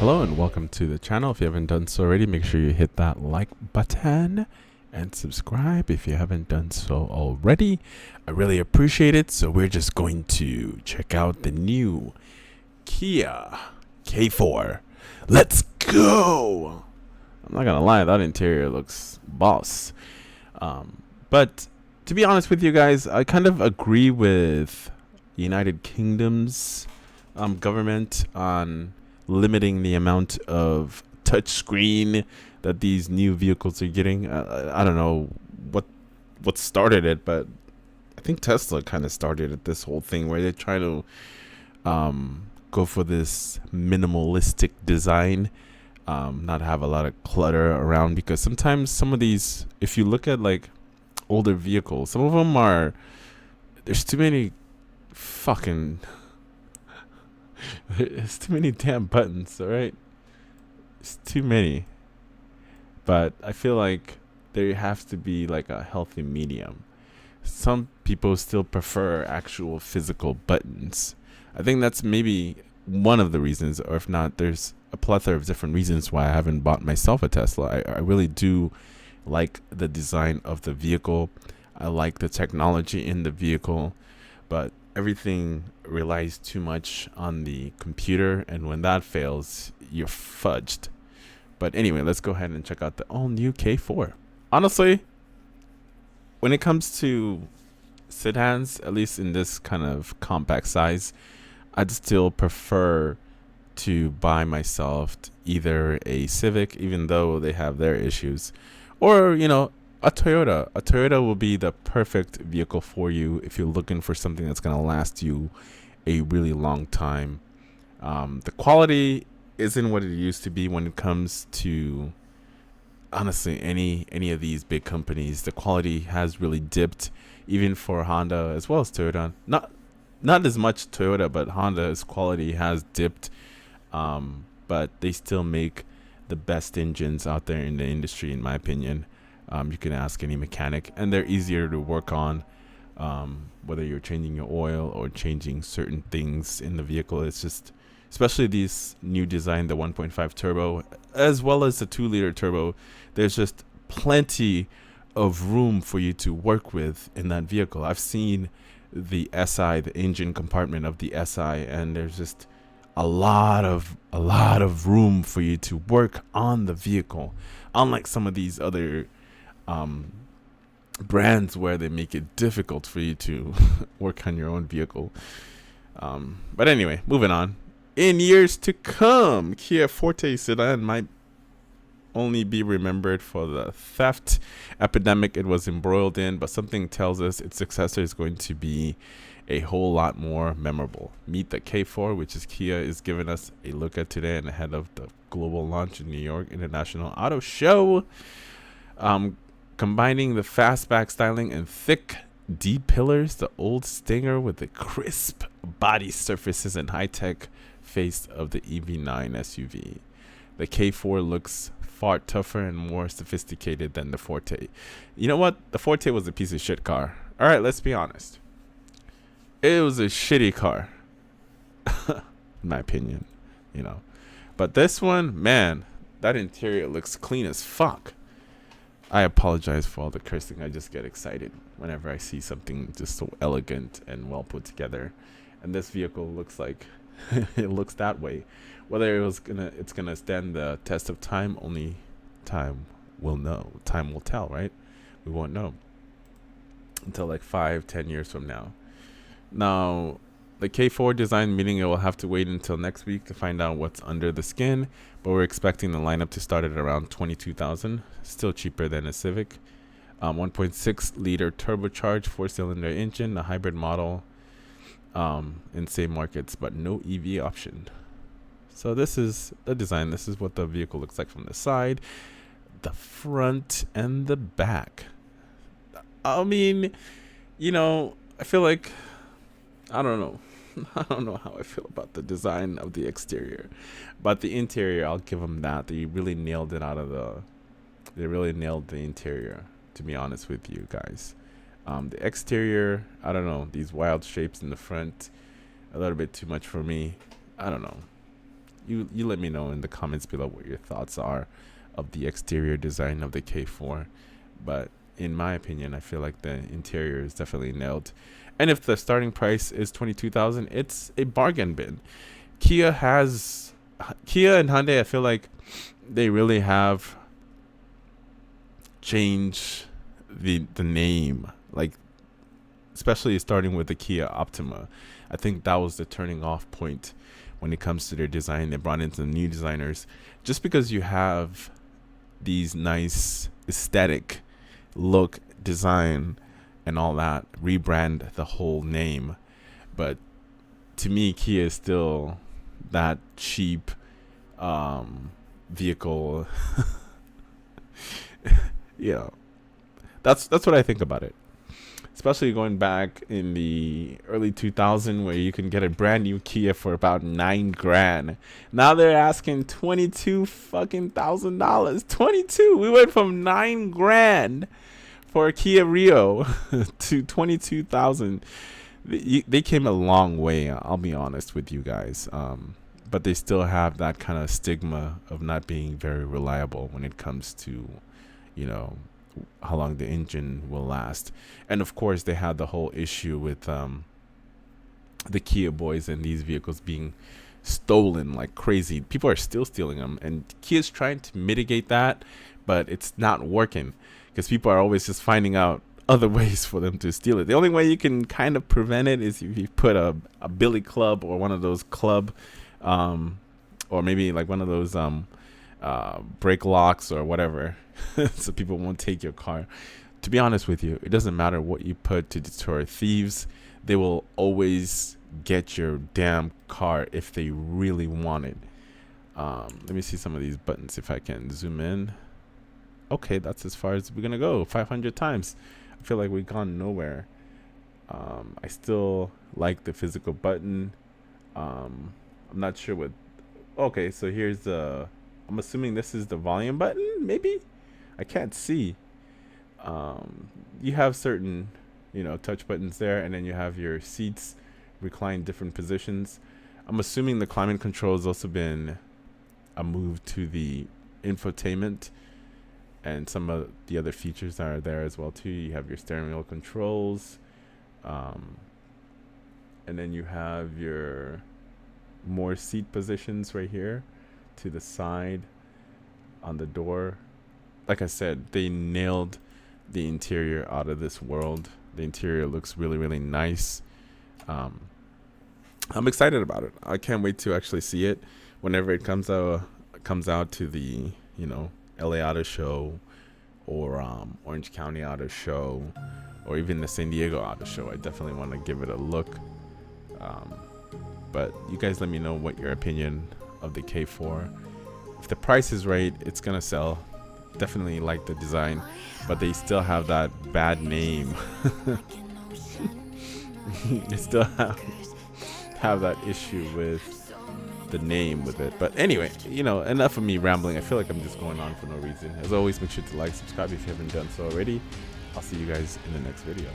Hello and welcome to the channel. If you haven't done so already, make sure you hit that like button and subscribe if you haven't done so already. I really appreciate it. So we're just going to check out the new Kia K4. Let's go! I'm not gonna lie, that interior looks boss. But to be honest with you guys, I kind of agree with United Kingdom's government on limiting the amount of touchscreen that these new vehicles are getting. I don't know what started it, but I think Tesla kind of started it, this whole thing where they try to go for this minimalistic design, not have a lot of clutter around, because sometimes some of these, if you look at like older vehicles, some of them are, there's too many fucking there's too many damn buttons, all right? It's too many. But I feel like there has to be like a healthy medium. Some people still prefer actual physical buttons. I think that's maybe one of the reasons, or if not, there's a plethora of different reasons why I haven't bought myself a Tesla. I really do like the design of the vehicle. I like the technology in the vehicle, but everything relies too much on the computer, and when that fails, you're fudged. But anyway, let's go ahead and check out the all new K4. Honestly, when it comes to sedans, at least in this kind of compact size, I'd still prefer to buy myself either a Civic, even though they have their issues, or a Toyota. A Toyota will be the perfect vehicle for you if you're looking for something that's going to last you a really long time. The quality isn't what it used to be when it comes to, honestly, any of these big companies. The quality has really dipped, even for Honda as well as Toyota. Not as much Toyota, but Honda's quality has dipped. But they still make the best engines out there in the industry, in my opinion. You can ask any mechanic, and they're easier to work on, whether you're changing your oil or changing certain things in the vehicle. It's just, especially these new design, the 1.5 turbo, as well as the 2-liter turbo, there's just plenty of room for you to work with in that vehicle. I've seen the SI, the engine compartment of the SI, and there's just a lot of room for you to work on the vehicle, unlike some of these other brands where they make it difficult for you to work on your own vehicle. But anyway, moving on. In years to come, Kia Forte sedan might only be remembered for the theft epidemic it was embroiled in, but something tells us its successor is going to be a whole lot more memorable. Meet the K4, which is Kia is giving us a look at today and ahead of the global launch in New York International Auto Show. Combining the fastback styling and thick D-pillars, the old Stinger with the crisp body surfaces and high-tech face of the EV9 SUV. The K4 looks far tougher and more sophisticated than the Forte. You know what? The Forte was a piece of shit car. All right, let's be honest. It was a shitty car, in my opinion, But this one, man, that interior looks clean as fuck. I apologize for all the cursing. I just get excited whenever I see something just so elegant and well put together. And this vehicle looks like it looks that way. Whether it's gonna stand the test of time, only time will know. Time will tell, right? We won't know until like 5-10 years from now. Now, the K4 design, meaning it will have to wait until next week to find out what's under the skin, but we're expecting the lineup to start at around $22,000, still cheaper than a Civic. 1.6-liter turbocharged 4-cylinder engine, a hybrid model in same markets, but no EV option. So this is the design. This is what the vehicle looks like from the side, the front, and the back. I mean, I feel like, I don't know. I don't know how I feel about the design of the exterior, but the interior, I'll give them that. They really nailed it they really nailed the interior, to be honest with you guys. The exterior, I don't know, these wild shapes in the front, a little bit too much for me. I don't know. you let me know in the comments below what your thoughts are of the exterior design of the K4. But in my opinion, I feel like the interior is definitely nailed. And if the starting price is 22,000, it's a bargain bin. Kia and Hyundai, I feel like they really have changed the name, like especially starting with the Kia Optima. I think that was the turning off point when it comes to their design. They brought in some new designers just because you have these nice aesthetic look, design, and all that. Rebrand the whole name, but to me, Kia is still that cheap vehicle. Yeah, that's what I think about it. Especially going back in the early 2000s, where you can get a brand new Kia for about $9,000. Now they're asking $22,000. 22. We went from $9,000 for a Kia Rio to 22,000. They came a long way. I'll be honest with you guys. But they still have that kind of stigma of not being very reliable when it comes to, you know, how long the engine will last. And of course, they had the whole issue with the Kia boys and these vehicles being stolen like crazy. People are still stealing them, and Kia's trying to mitigate that, but it's not working because people are always just finding out other ways for them to steal it. The only way you can kind of prevent it is if you put a billy club or one of those club, or maybe like one of those brake locks or whatever, so people won't take your car. To be honest with you, it doesn't matter what you put to deter thieves. They will always get your damn car if they really want it. Let me see some of these buttons if I can zoom in. Okay, that's as far as we're gonna go. 500 times. I feel like we've gone nowhere. I still like the physical button. I'm not sure what. Okay, so here's the. I'm assuming this is the volume button, maybe? I can't see. You have certain, touch buttons there, and then you have your seats recline different positions. I'm assuming the climate control has also been a move to the infotainment, and some of the other features are there as well too. You have your steering wheel controls, and then you have your more seat positions right here to the side on the door. Like I said, they nailed the interior out of this world. The interior looks really, really nice. I'm excited about it. I can't wait to actually see it whenever it comes out to the LA Auto Show, or Orange County Auto Show, or even the San Diego Auto Show. I definitely want to give it a look. But you guys let me know what your opinion of the K4. If the price is right, it's gonna sell. Definitely like the design, but they still have that bad name. They still have that issue with the name with it. But anyway, enough of me rambling. I feel like I'm just going on for no reason. As always, make sure to like, subscribe if you haven't done so already. I'll see you guys in the next video.